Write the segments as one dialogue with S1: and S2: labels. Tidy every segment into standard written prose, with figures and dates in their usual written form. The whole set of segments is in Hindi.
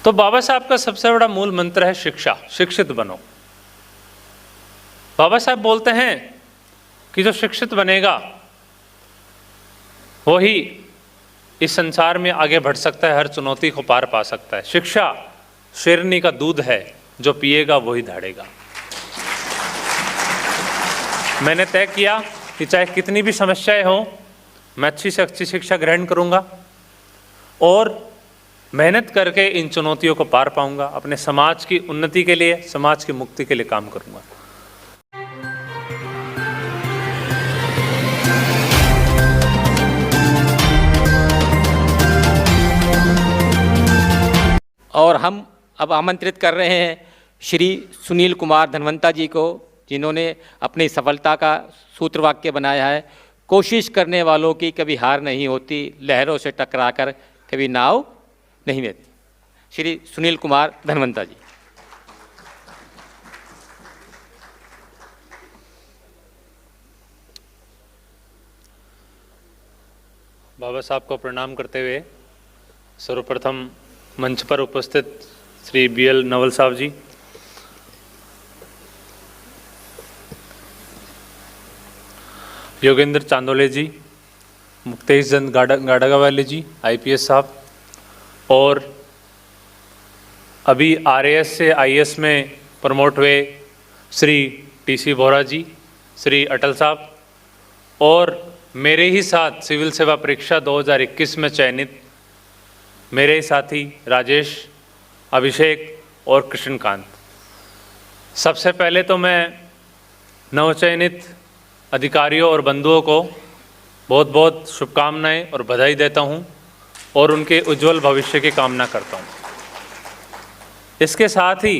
S1: तो बाबा साहब का सबसे बड़ा मूल मंत्र है शिक्षा, शिक्षित बनो। बाबा साहब बोलते हैं कि जो शिक्षित बनेगा वही इस संसार में आगे बढ़ सकता है, हर चुनौती को पार पा सकता है। शिक्षा शेरनी का दूध है, जो पिएगा वही दहाड़ेगा। मैंने तय किया कि चाहे कितनी भी समस्याएं हो, मैं अच्छी से अच्छी शिक्षा ग्रहण करूंगा और मेहनत करके इन चुनौतियों को पार पाऊंगा। अपने समाज की उन्नति के लिए, समाज की मुक्ति के लिए काम करूंगा।
S2: और हम अब आमंत्रित कर रहे हैं श्री सुनील कुमार धनवंता जी को, जिन्होंने अपनी सफलता का सूत्रवाक्य बनाया है, कोशिश करने वालों की कभी हार नहीं होती, लहरों से टकराकर कभी नाव नहीं मिलती। श्री सुनील कुमार धनवंता जी।
S1: बाबा साहब को प्रणाम करते हुए सर्वप्रथम मंच पर उपस्थित श्री BL नवल साहब जी, योगेंद्र चांदोले जी, मुक्तेश चंद गाड़ावाले जी IPS साहब, और अभी RAS से IAS में प्रमोट हुए श्री TC बोहरा जी, श्री अटल साहब, और मेरे ही साथ सिविल सेवा परीक्षा 2021 में चयनित मेरे ही साथी राजेश, अभिषेक और कृष्णकांत। सबसे पहले तो मैं नवचयनित अधिकारियों और बंधुओं को बहुत बहुत शुभकामनाएं और बधाई देता हूं और उनके उज्जवल भविष्य की कामना करता हूं। इसके साथ ही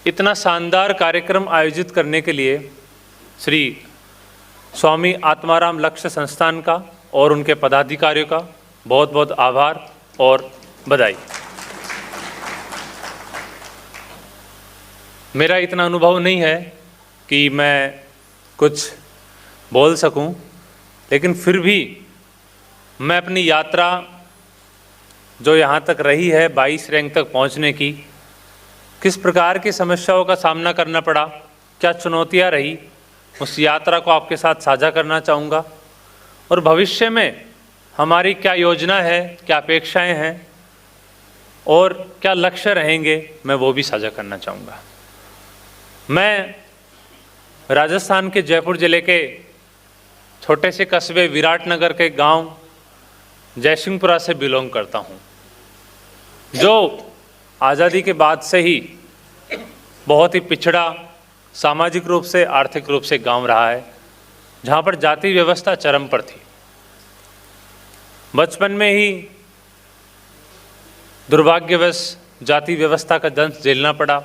S1: इतना शानदार कार्यक्रम आयोजित करने के लिए श्री स्वामी आत्माराम लक्ष्य संस्थान का और उनके पदाधिकारियों का बहुत बहुत आभार और बधाई। मेरा इतना अनुभव नहीं है कि मैं कुछ बोल सकूं, लेकिन फिर भी मैं अपनी यात्रा जो यहाँ तक रही है 22 रैंक तक पहुँचने की, किस प्रकार की समस्याओं का सामना करना पड़ा, क्या चुनौतियाँ रही, उस यात्रा को आपके साथ साझा करना चाहूँगा। और भविष्य में हमारी क्या योजना है, क्या अपेक्षाएं हैं और क्या लक्ष्य रहेंगे, मैं वो भी साझा करना चाहूँगा। मैं राजस्थान के जयपुर ज़िले के छोटे से कस्बे विराटनगर के गांव जयसिंहपुरा से बिलोंग करता हूं, जो आज़ादी के बाद से ही बहुत ही पिछड़ा सामाजिक रूप से, आर्थिक रूप से गांव रहा है, जहां पर जाति व्यवस्था चरम पर थी। बचपन में ही दुर्भाग्यवश जाति व्यवस्था का दंश झेलना पड़ा।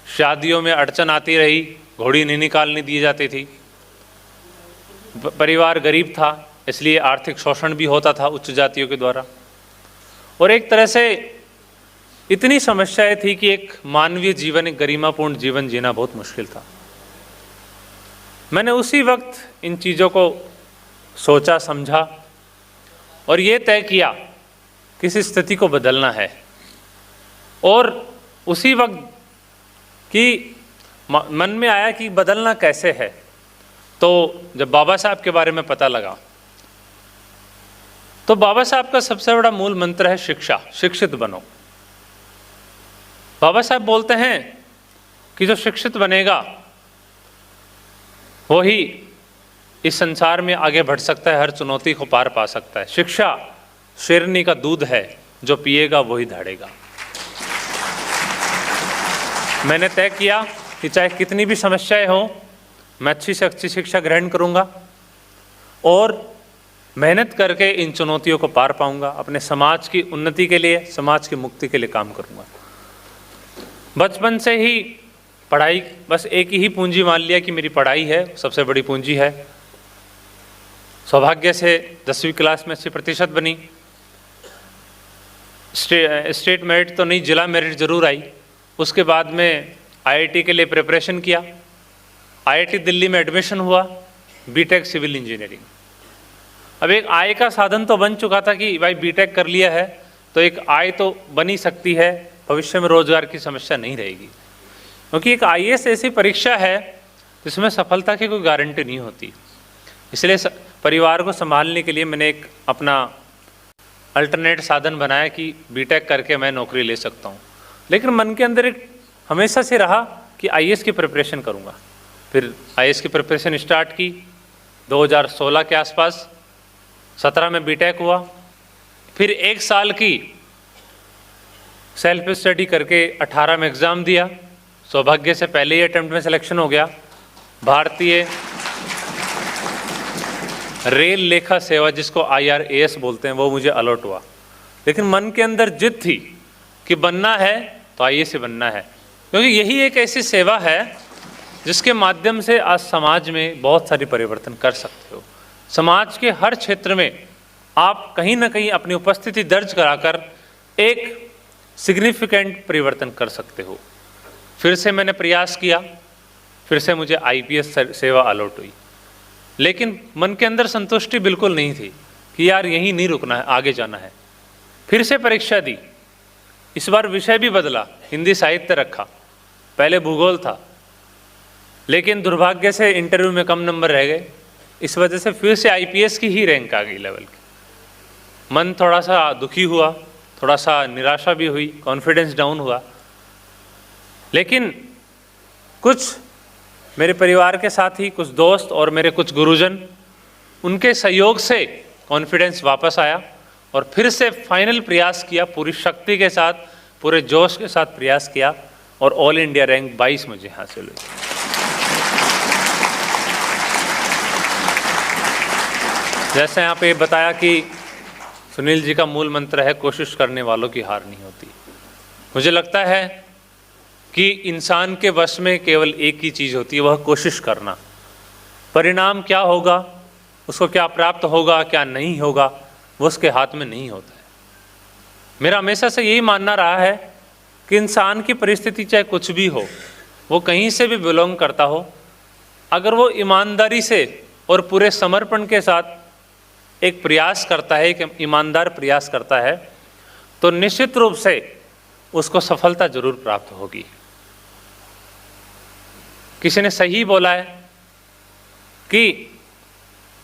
S1: शादियों में अड़चन आती रही, घोड़ी नहीं निकालने दी जाती थी। परिवार गरीब था, इसलिए आर्थिक शोषण भी होता था उच्च जातियों के द्वारा, और एक तरह से इतनी समस्याएं थी कि एक मानवीय जीवन, एक गरिमापूर्ण जीवन जीना बहुत मुश्किल था। मैंने उसी वक्त इन चीज़ों को सोचा, समझा और ये तय किया कि इस स्थिति को बदलना है। और उसी वक्त कि मन में आया कि बदलना कैसे है, तो जब बाबा साहब के बारे में पता लगा, तो बाबा साहब का सबसे बड़ा मूल मंत्र है शिक्षा, शिक्षित बनो। बाबा साहब बोलते हैं कि जो शिक्षित बनेगा वही इस संसार में आगे बढ़ सकता है, हर चुनौती को पार पा सकता है। शिक्षा शेरनी का दूध है, जो पिएगा वही दहाड़ेगा। मैंने तय किया कि चाहे कितनी भी समस्याएं हो, मैं अच्छी से अच्छी शिक्षा ग्रहण करूंगा और मेहनत करके इन चुनौतियों को पार पाऊंगा। अपने समाज की उन्नति के लिए, समाज की मुक्ति के लिए काम करूंगा। बचपन से ही पढ़ाई, बस एक ही पूंजी मान लिया कि मेरी पढ़ाई है, सबसे बड़ी पूंजी है। सौभाग्य से 10वीं क्लास में 80% बनी। स्टेट मेरिट तो नहीं, जिला मेरिट जरूर आई। उसके बाद में IIT के लिए प्रिपरेशन किया। IIT दिल्ली में एडमिशन हुआ, B.Tech सिविल इंजीनियरिंग। अब एक आय का साधन तो बन चुका था कि भाई B.Tech कर लिया है, तो एक आय तो बनी सकती है, भविष्य में रोजगार की समस्या नहीं रहेगी। क्योंकि एक आईएएस ऐसी परीक्षा है जिसमें सफलता की कोई गारंटी नहीं होती। इसलिए परिवार को संभालने के लिए मैंने एक अपना अल्टरनेट साधन बनाया कि बीटेक करके मैं नौकरी ले सकता हूँ। लेकिन मन के अंदर एक हमेशा से रहा कि आईएएस की प्रिपरेशन करूँगा। फिर आईएएस की प्रिपरेशन स्टार्ट की 2016 के आसपास, 17 में बीटेक हुआ। फिर 1 साल की सेल्फ स्टडी करके 18 में एग्ज़ाम दिया। सौभाग्य से पहले ही अटेम्प्ट में सिलेक्शन हो गया। भारतीय रेल लेखा सेवा, जिसको IRAS बोलते हैं, वो मुझे अलॉट हुआ। लेकिन मन के अंदर जिद थी कि बनना है तो आईएएस ही बनना है, क्योंकि यही एक ऐसी सेवा है जिसके माध्यम से आज समाज में बहुत सारी परिवर्तन कर सकते हो। समाज के हर क्षेत्र में आप कहीं ना कहीं अपनी उपस्थिति दर्ज कराकर एक सिग्निफिकेंट परिवर्तन कर सकते हो। फिर से मैंने प्रयास किया, फिर से मुझे आईपीएस सेवा अलॉट हुई। लेकिन मन के अंदर संतुष्टि बिल्कुल नहीं थी कि यार यहीं नहीं रुकना है, आगे जाना है। फिर से परीक्षा दी, इस बार विषय भी बदला, हिंदी साहित्य रखा, पहले भूगोल था। लेकिन दुर्भाग्य से इंटरव्यू में कम नंबर रह गए, इस वजह से फिर से आईपीएस की ही रैंक आ गई लेवल की। मन थोड़ा सा दुखी हुआ, थोड़ा सा निराशा भी हुई, कॉन्फिडेंस डाउन हुआ। लेकिन कुछ मेरे परिवार के साथी, कुछ दोस्त और मेरे कुछ गुरुजन, उनके सहयोग से कॉन्फिडेंस वापस आया और फिर से फाइनल प्रयास किया, पूरी शक्ति के साथ, पूरे जोश के साथ प्रयास किया और ऑल इंडिया रैंक 22 मुझे हासिल हुई। जैसे यहाँ पे बताया कि सुनील जी का मूल मंत्र है, कोशिश करने वालों की हार नहीं होती। मुझे लगता है कि इंसान के वश में केवल एक ही चीज़ होती है, वह कोशिश करना। परिणाम क्या होगा, उसको क्या प्राप्त होगा, क्या नहीं होगा, वो उसके हाथ में नहीं होता है। मेरा हमेशा से यही मानना रहा है कि इंसान की परिस्थिति चाहे कुछ भी हो, वो कहीं से भी बिलोंग करता हो, अगर वो ईमानदारी से और पूरे समर्पण के साथ एक प्रयास करता है, एक ईमानदार प्रयास करता है, तो निश्चित रूप से उसको सफलता जरूर प्राप्त होगी। किसी ने सही बोला है कि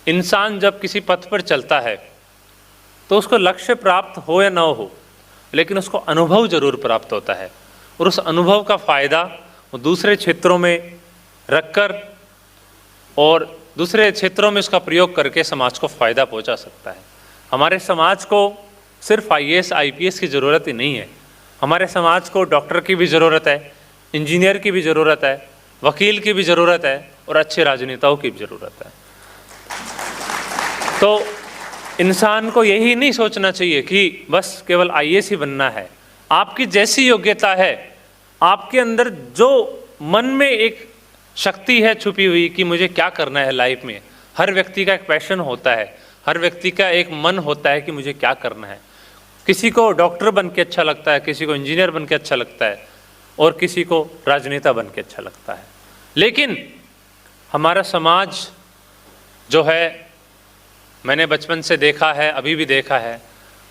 S1: इंसान जब किसी पथ पर चलता है तो उसको लक्ष्य प्राप्त हो या ना हो, लेकिन उसको अनुभव जरूर प्राप्त होता है, और उस अनुभव का फ़ायदा वो दूसरे क्षेत्रों में रखकर और दूसरे क्षेत्रों में इसका प्रयोग करके समाज को फ़ायदा पहुंचा सकता है। हमारे समाज को सिर्फ आईएएस आईपीएस की ज़रूरत ही नहीं है, हमारे समाज को डॉक्टर की भी ज़रूरत है, इंजीनियर की भी ज़रूरत है, वकील की भी ज़रूरत है, और अच्छे राजनेताओं की भी ज़रूरत है। तो इंसान को यही नहीं सोचना चाहिए कि बस केवल आईएएस ही बनना है। आपकी जैसी योग्यता है, आपके अंदर जो मन में एक शक्ति है छुपी हुई कि मुझे क्या करना है लाइफ में, हर व्यक्ति का एक पैशन होता है, हर व्यक्ति का एक मन होता है कि मुझे क्या करना है। किसी को डॉक्टर बन के अच्छा लगता है, किसी को इंजीनियर बन के अच्छा लगता है, और किसी को राजनेता बन के अच्छा लगता है। लेकिन हमारा समाज जो है, मैंने बचपन से देखा है, अभी भी देखा है,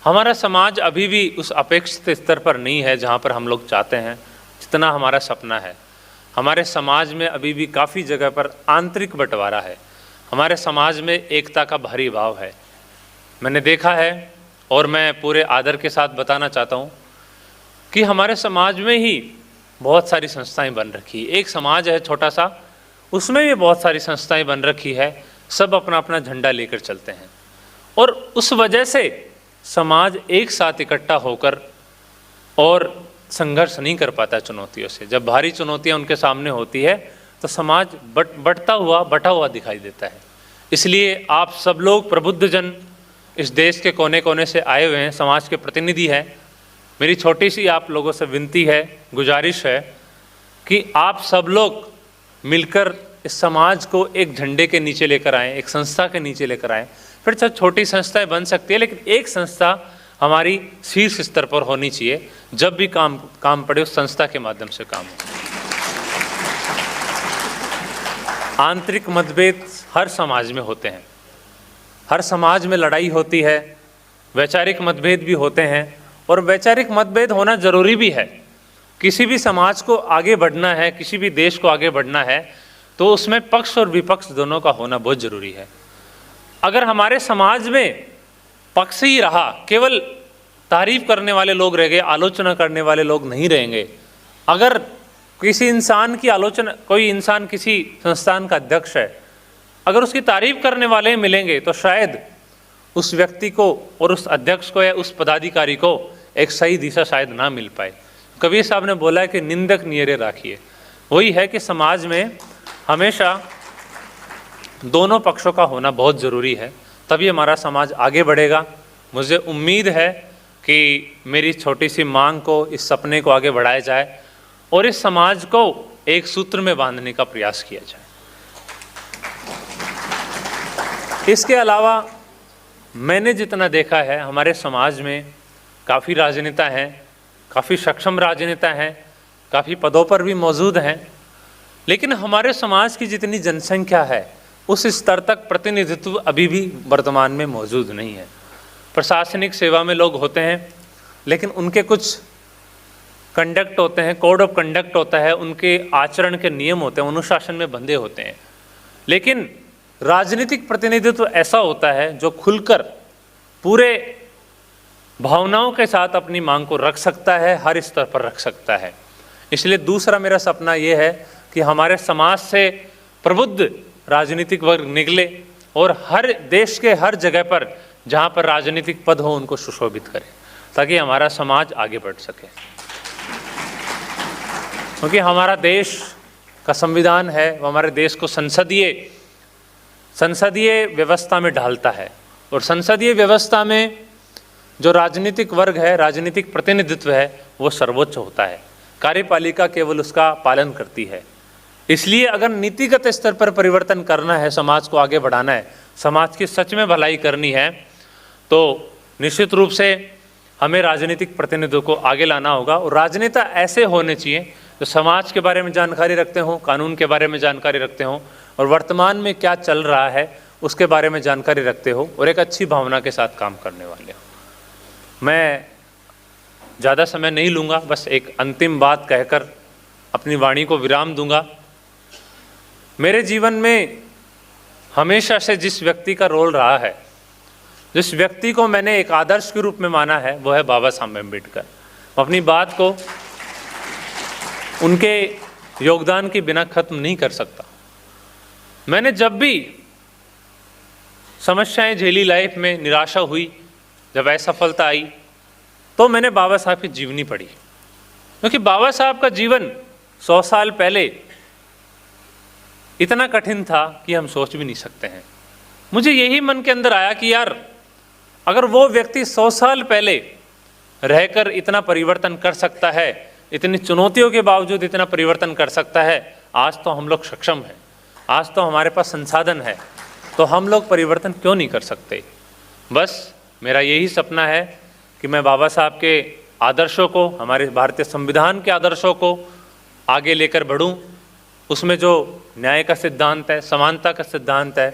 S1: हमारा समाज अभी भी उस अपेक्षित स्तर पर नहीं है जहाँ पर हम लोग चाहते हैं, जितना हमारा सपना है। हमारे समाज में अभी भी काफ़ी जगह पर आंतरिक बंटवारा है, हमारे समाज में एकता का भारी भाव है। मैंने देखा है, और मैं पूरे आदर के साथ बताना चाहता हूँ कि हमारे समाज में ही बहुत सारी संस्थाएं बन रखी है। एक समाज है छोटा सा, उसमें भी बहुत सारी संस्थाएं बन रखी है, सब अपना अपना झंडा लेकर चलते हैं, और उस वजह से समाज एक साथ इकट्ठा होकर और संघर्ष नहीं कर पाता चुनौतियों से। जब भारी चुनौतियां उनके सामने होती है तो समाज बटा हुआ दिखाई देता है। इसलिए आप सब लोग प्रबुद्ध जन इस देश के कोने कोने से आए हुए हैं, समाज के प्रतिनिधि हैं। मेरी छोटी सी आप लोगों से विनती है, गुजारिश है कि आप सब लोग मिलकर इस समाज को एक झंडे के नीचे लेकर आएँ, एक संस्था के नीचे लेकर आएँ। फिर चाहे छोटी संस्थाएं बन सकती है, लेकिन एक संस्था हमारी शीर्ष स्तर पर होनी चाहिए। जब भी काम पड़े उस संस्था के माध्यम से काम हो। आंतरिक मतभेद हर समाज में होते हैं, हर समाज में लड़ाई होती है, वैचारिक मतभेद भी होते हैं, और वैचारिक मतभेद होना जरूरी भी है। किसी भी समाज को आगे बढ़ना है, किसी भी देश को आगे बढ़ना है, तो उसमें पक्ष और विपक्ष दोनों का होना बहुत जरूरी है। अगर हमारे समाज में पक्ष ही रहा, केवल तारीफ करने वाले लोग रह गए, आलोचना करने वाले लोग नहीं रहेंगे, अगर किसी इंसान की आलोचना, कोई इंसान किसी संस्थान का अध्यक्ष है, अगर उसकी तारीफ करने वाले मिलेंगे तो शायद उस व्यक्ति को और उस अध्यक्ष को या उस पदाधिकारी को एक सही दिशा शायद ना मिल पाए। कबीर साहब ने बोला है कि निंदक नियरे राखिए। वही है कि समाज में हमेशा दोनों पक्षों का होना बहुत ज़रूरी है, तभी हमारा समाज आगे बढ़ेगा। मुझे उम्मीद है कि मेरी छोटी सी मांग को, इस सपने को आगे बढ़ाया जाए और इस समाज को एक सूत्र में बांधने का प्रयास किया जाए। इसके अलावा मैंने जितना देखा है, हमारे समाज में काफ़ी राजनेता हैं, काफ़ी सक्षम राजनेता हैं, काफ़ी पदों पर भी मौजूद हैं, लेकिन हमारे समाज की जितनी जनसंख्या है उस स्तर तक प्रतिनिधित्व अभी भी वर्तमान में मौजूद नहीं है। प्रशासनिक सेवा में लोग होते हैं, लेकिन उनके कुछ कंडक्ट होते हैं, कोड ऑफ कंडक्ट होता है, उनके आचरण के नियम होते हैं, अनुशासन में बंधे होते हैं। लेकिन राजनीतिक प्रतिनिधित्व ऐसा होता है जो खुलकर पूरे भावनाओं के साथ अपनी मांग को रख सकता है, हर स्तर पर रख सकता है। इसलिए दूसरा मेरा सपना ये है कि हमारे समाज से प्रबुद्ध राजनीतिक वर्ग निकले और हर देश के हर जगह पर जहाँ पर राजनीतिक पद हो उनको सुशोभित करें, ताकि हमारा समाज आगे बढ़ सके। क्योंकि हमारा देश का संविधान है, वो हमारे देश को संसदीय व्यवस्था में ढालता है, और संसदीय व्यवस्था में जो राजनीतिक वर्ग है, राजनीतिक प्रतिनिधित्व है, वो सर्वोच्च होता है। कार्यपालिका केवल उसका पालन करती है। इसलिए अगर नीतिगत स्तर पर परिवर्तन करना है, समाज को आगे बढ़ाना है, समाज की सच में भलाई करनी है, तो निश्चित रूप से हमें राजनीतिक प्रतिनिधित्व को आगे लाना होगा। और राजनेता ऐसे होने चाहिए जो समाज के बारे में जानकारी रखते हों, कानून के बारे में जानकारी रखते हों, और वर्तमान में क्या चल रहा है उसके बारे में जानकारी रखते हो, और एक अच्छी भावना के साथ काम करने वाले हो। मैं ज़्यादा समय नहीं लूँगा, बस एक अंतिम बात कहकर अपनी वाणी को विराम दूंगा। मेरे जीवन में हमेशा से जिस व्यक्ति का रोल रहा है, जिस व्यक्ति को मैंने एक आदर्श के रूप में माना है, वो है बाबा साहब अम्बेडकर। अपनी बात को उनके योगदान के बिना खत्म नहीं कर सकता। मैंने जब भी समस्याएं झेली लाइफ में, निराशा हुई, जब असफलता आई, तो मैंने बाबा साहब की जीवनी पढ़ी। क्योंकि बाबा साहब का जीवन 100 साल पहले इतना कठिन था कि हम सोच भी नहीं सकते हैं। मुझे यही मन के अंदर आया कि यार, अगर वो व्यक्ति 100 साल पहले रहकर इतना परिवर्तन कर सकता है, इतनी चुनौतियों के बावजूद इतना परिवर्तन कर सकता है, आज तो हम लोग सक्षम हैं, आज तो हमारे पास संसाधन है, तो हम लोग परिवर्तन क्यों नहीं कर सकते। बस मेरा यही सपना है कि मैं बाबा साहब के आदर्शों को, हमारे भारतीय संविधान के आदर्शों को आगे लेकर बढ़ूं। उसमें जो न्याय का सिद्धांत है, समानता का सिद्धांत है,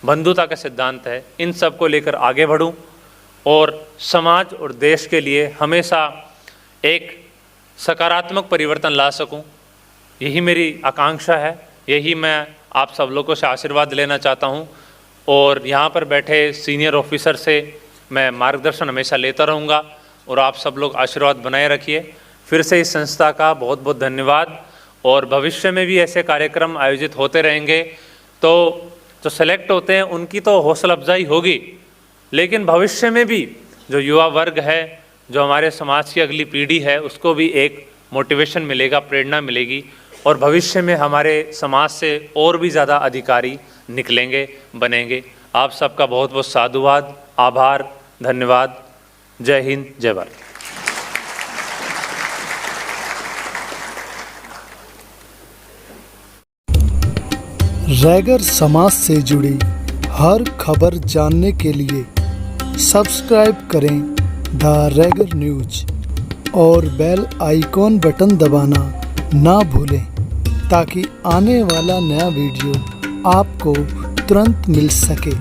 S1: बंधुता का सिद्धांत है, इन सब को लेकर आगे बढ़ूं और समाज और देश के लिए हमेशा एक सकारात्मक परिवर्तन ला सकूं। यही मेरी आकांक्षा है, यही मैं आप सब लोगों से आशीर्वाद लेना चाहता हूं, और यहाँ पर बैठे सीनियर ऑफिसर से मैं मार्गदर्शन हमेशा लेता रहूँगा, और आप सब लोग आशीर्वाद बनाए रखिए। फिर से इस संस्था का बहुत बहुत धन्यवाद, और भविष्य में भी ऐसे कार्यक्रम आयोजित होते रहेंगे। तो जो सेलेक्ट होते हैं उनकी तो हौसला अफजाई होगी, लेकिन भविष्य में भी जो युवा वर्ग है, जो हमारे समाज की अगली पीढ़ी है, उसको भी एक मोटिवेशन मिलेगा, प्रेरणा मिलेगी, और भविष्य में हमारे समाज से और भी ज़्यादा अधिकारी निकलेंगे, बनेंगे। आप सबका बहुत बहुत साधुवाद, आभार, धन्यवाद। जय हिंद, जय भारत।
S3: रैगर समाज से जुड़ी हर खबर जानने के लिए सब्सक्राइब करें द रैगर न्यूज और बेल आइकॉन बटन दबाना ना भूलें, ताकि आने वाला नया वीडियो आपको तुरंत मिल सके।